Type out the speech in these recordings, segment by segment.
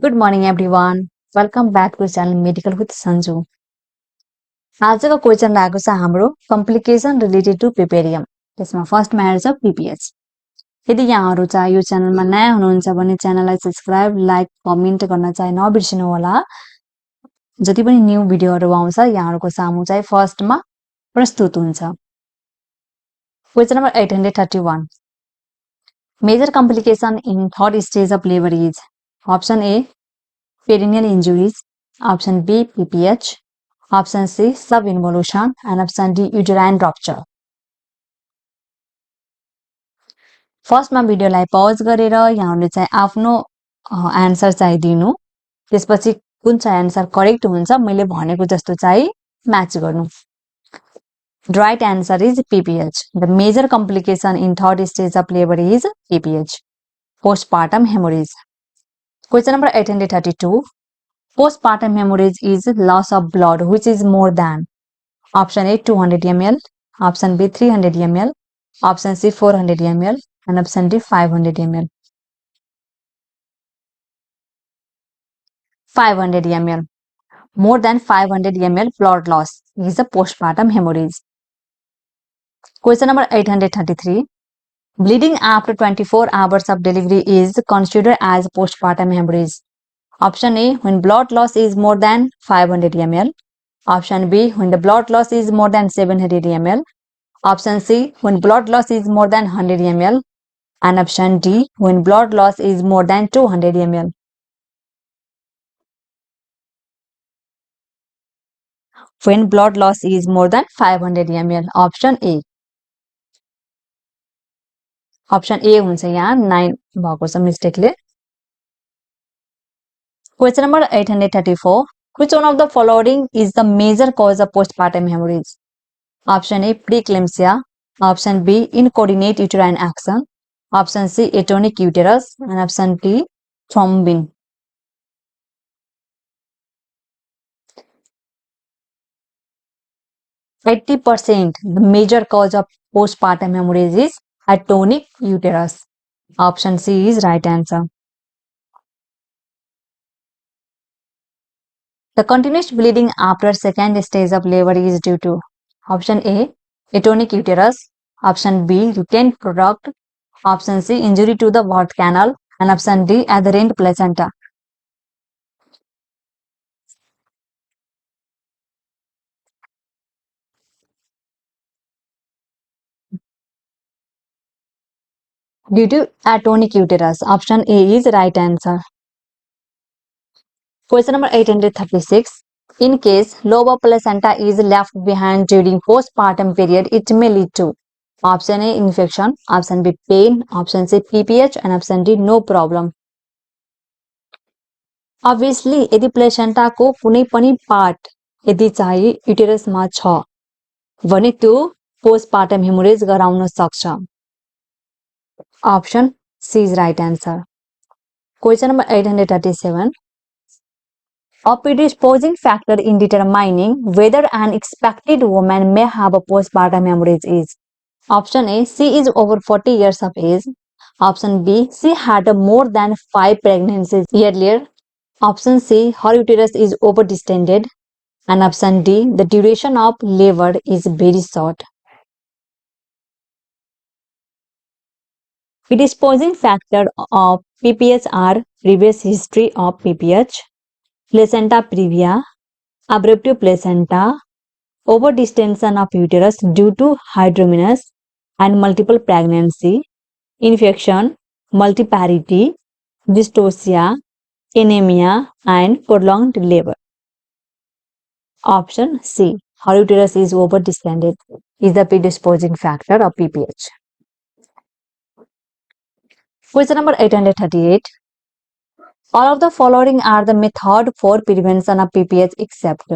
Good morning everyone. Welcome back to channel Medical with Sanju. आजको question रहेको छ हाम्रो कम्प्लिकेसन रिलेटेड टु पेपेरियम। त्यसमा फर्स्टमा हेर्छ PPH। यदि यहाँहरु चाहिँ यो च्यानलमा नयाँ हुनुहुन्छ भने च्यानललाई सब्स्क्राइब, लाइक, कमेन्ट गर्न चाहिँ नबिर्सिनु होला। जति पनि न्यू भिडियोहरु आउँछ यहाँहरुको सामु चाहिँ फर्स्टमा प्रस्तुत हुन्छ। Question number 831। Major complication in third stage of labor is option A perineal injuries, option B PPH, option C subinvolution and option D uterine rupture. फर्स्टमा भिडियोलाई पज गरेर यहाँहरुले चाहिँ आफ्नो आन्सर चाहिँ दिनु। त्यसपछि कुन चाहिँ आन्सर करेक्ट हुन्छ मैले भनेको जस्तो चाहिँ म्याच गर्नु। The right answer is PPH. The major complication in third stage of labor is PPH, postpartum hemorrhage. Question number 832. Postpartum hemorrhage is loss of blood which is more than option A 200 ml, option B 300 ml, option C 400 ml and option D 500 ml. 500 ml. More than 500 ml blood loss is a postpartum hemorrhage. Question number 833. Bleeding after 24 hours of delivery is considered as postpartum hemorrhage. Option A, when blood loss is more than 500 ml. Option B, when the blood loss is more than 700 ml. Option C, when blood loss is more than 100 ml. And option D, when blood loss is more than 200 ml. When blood loss is more than 500 ml. Option A. Option A हुन्छ यहाँ 9 भएको छ मिस्टेकले। Question number 834. Which one of the following is the major cause of postpartum hemorrhage? Option A, preeclampsia. Option B, incoordinate uterine action. Option C, atonic uterus. And option D, thrombin. 80% the major cause of postpartum hemorrhage is atonic uterus. Option C is right answer. The continuous bleeding after second stage of labor is due to option A, atonic uterus, option B, retained product, option C, injury to the birth canal, and option D, adherent placenta. Due to atonic uterus, option A is right answer. Question number 836. In case lobar placenta is left behind during postpartum period, it may lead to option A, infection, option B, pain, option C, PPH, and option D, no problem. Obviously, यदि placenta को कुनै पनि part यदि चाहिँ युटेरसमा छ भने त्यो postpartum haemorrhage गराउन सक्छ। Option C is right answer. Question number 837. A predisposing factor in determining whether an expected woman may have a postpartum hemorrhage is option A, she is over 40 years of age. Option B, she had more than 5 pregnancies earlier. Option C, her uterus is overdistended. And option D, the duration of labor is very short. Predisposing factor of PPH are previous history of PPH, placenta previa, abruptive placenta, overdistension of uterus due to hydromenus and multiple pregnancy, infection, multiparity, dystocia, anemia, and prolonged labor. Option C, her uterus is overdistended, is the predisposing factor of PPH. Question number 838. All of the following are the method for prevention of PPH except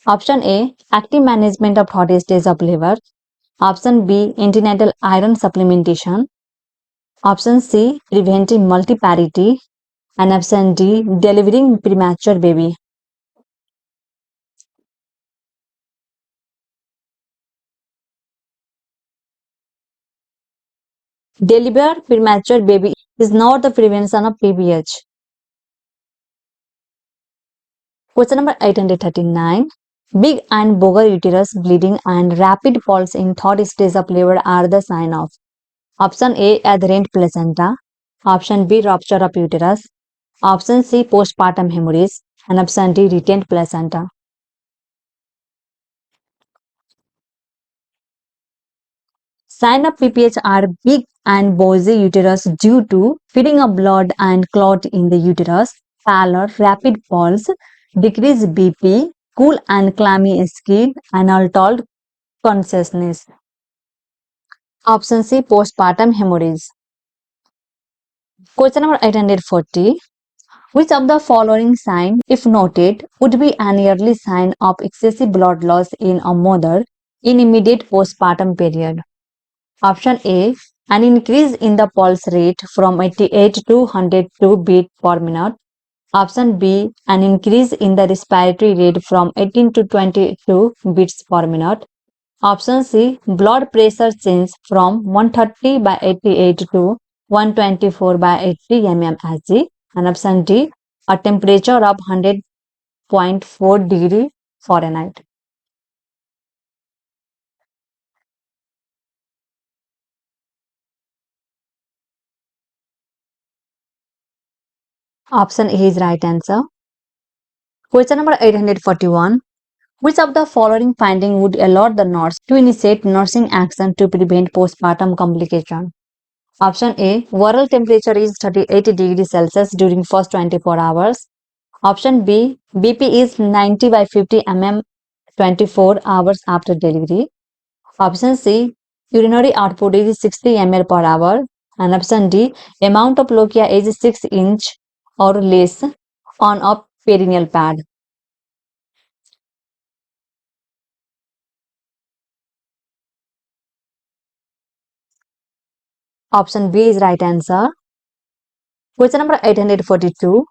option A, active management of third stage of labor. Option B, antenatal iron supplementation. Option C, preventing multiparity. And option D, delivering premature baby. Deliver premature baby is not the prevention of PPH. Question number 839. Big and bigger uterus bleeding and rapid pulse in third stage of labor are the sign of option A. Adherent placenta, option B. Rupture of uterus, option C. Postpartum hemorrhage, and option D. Retained placenta. Sign of PPH are big and bulgy uterus due to filling of blood and clot in the uterus, pallor, rapid pulse, decreased BP, cool and clammy skin, and altered consciousness. Option C. Postpartum hemorrhage. Question number 840. Which of the following sign, if noted, would be an early sign of excessive blood loss in a mother in immediate postpartum period? Option A. An increase in the pulse rate from 88 to 102 beats per minute. Option B. An increase in the respiratory rate from 18 to 22 beats per minute. Option C. Blood pressure change from 130 by 88 to 124 by 80 mmHg. And option D. A temperature of 100.4 degree Fahrenheit. Option A is right answer. Question number 841. Which of the following finding would allow the nurse to initiate nursing action to prevent postpartum complication? Option A. Oral temperature is 38 degrees Celsius during first 24 hours. Option B. BP is 90 by 50 mm 24 hours after delivery. Option C. Urinary output is 60 ml per hour. And option D. Amount of lochia is 6 inch or less on a perineal pad. Option B is right answer. Question number 842.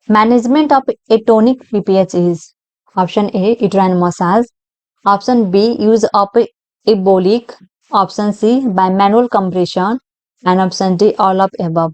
Management of atonic PPH is option A. Uterine massage, option B. Use of embolic, option C. By manual compression, and option D. All of above.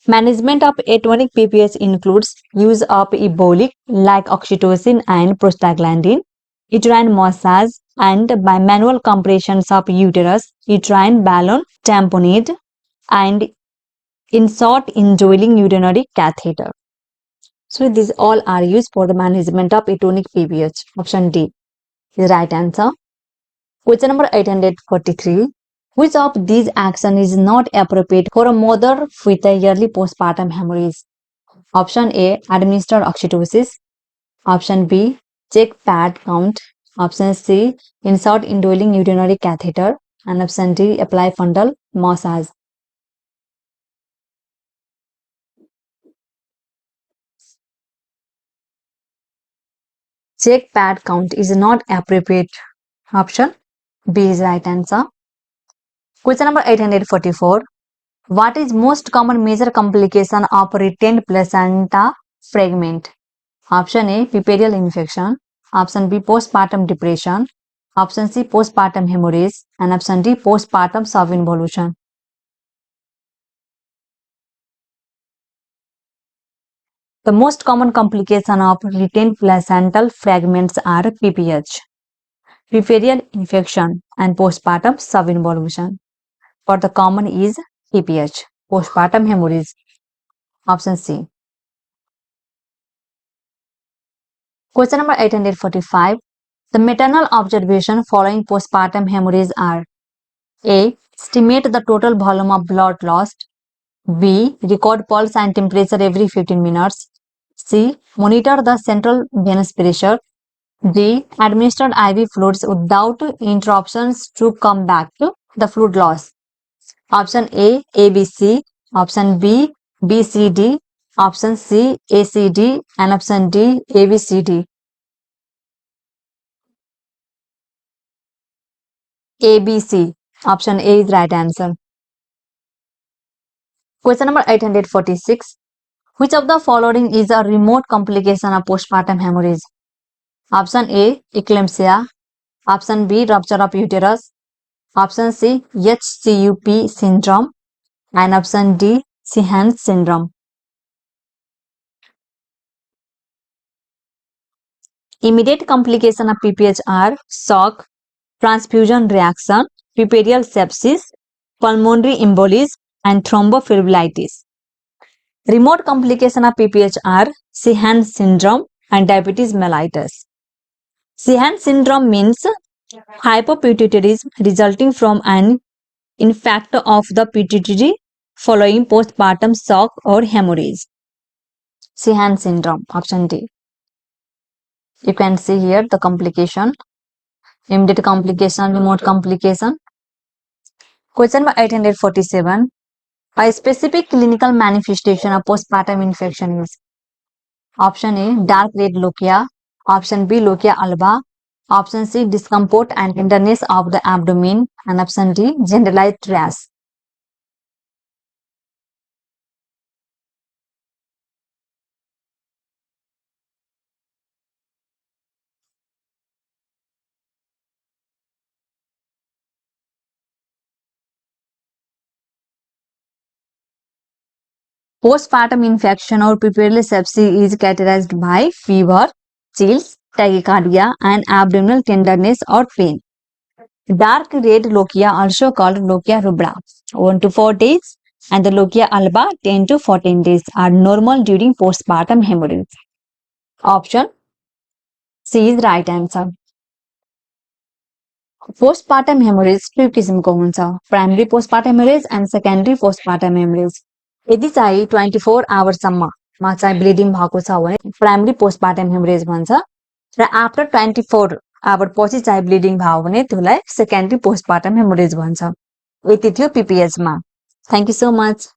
Management of atonic PPH includes use of embolic like oxytocin and prostaglandin, uterine massage, and by manual compressions of uterus, uterine balloon, tamponade, and insert indwelling urinary catheter. So these all are used for the management of atonic PPH. Option D is the right answer. Question number 843. Which of these action is not appropriate for a mother with a yearly postpartum hemorrhage? Option A. Administer oxytocin. Option B. Check pad count. Option C. Insert indwelling urinary catheter. And option D. Apply fundal massage. Check pad count is not appropriate. Option B is right answer. Question number 844. What is most common major complication of retained placenta fragment? Option A. Puerperal infection. Option B. Postpartum depression. Option C. Postpartum hemorrhage. And option D. Postpartum subinvolution. The most common complication of retained placental fragments are PPH, puerperal infection, and postpartum subinvolution. But the common is PPH, postpartum hemorrhage. Option C. Question number 845. The maternal observation following postpartum hemorrhage are A. Estimate the total volume of blood lost. B. Record pulse and temperature every 15 minutes. C. Monitor the central venous pressure. D. Administered IV fluids without interruptions to combat the fluid loss. Option A, ABC. Option B, BCD. Option C, ACD. And option D, ABCD. ABC. Option A is right answer. Question number 846. Which of the following is a remote complication of postpartum hemorrhage? Option A, eclampsia. Option B, rupture of uterus. Option C, HCUP syndrome. And option D, Sheehan syndrome. Immediate complications of PPH are shock, transfusion reaction, puerperal sepsis, pulmonary embolism, and thrombophlebitis. Remote complications of PPH are Sheehan syndrome and diabetes mellitus. Sheehan syndrome means hypopituitarism resulting from an infarct of the pituitary following postpartum shock or hemorrhage. Sheehan syndrome, option D. You can see here the complication, immediate complication, remote complication. Question number 847. A specific clinical manifestation of postpartum infection is option A, dark red lochia, option B, lochia alba, option C, discomfort and tenderness of the abdomen, and option D, generalized rash. Postpartum infection or puerperal sepsis is characterized by fever, chills, tachycardia, and abdominal tenderness or pain. Dark red lochia, also called lochia rubra, 1 to 4 days, and the lochia alba, 10 to 14 days, are normal during postpartum hemorrhage. Option C is right answer. Postpartum haemorrhage दुई किसिमको हुन्छ, primary postpartum haemorrhage end secondary postpartum haemorrhage. यदि चाहिँ 24 आवर्ससम्ममा चाहिँ bleeding भएको छ भने primary postpartum haemorrhage भन्छ र आफ्टर 24 आवर पछि चाहिँ ब्लिडिङ भयो भने त्यसलाई सेकेन्डरी पोस्टपार्टम हेमोरेज भन्छ। यति थियो PPH मा। Thank you so much.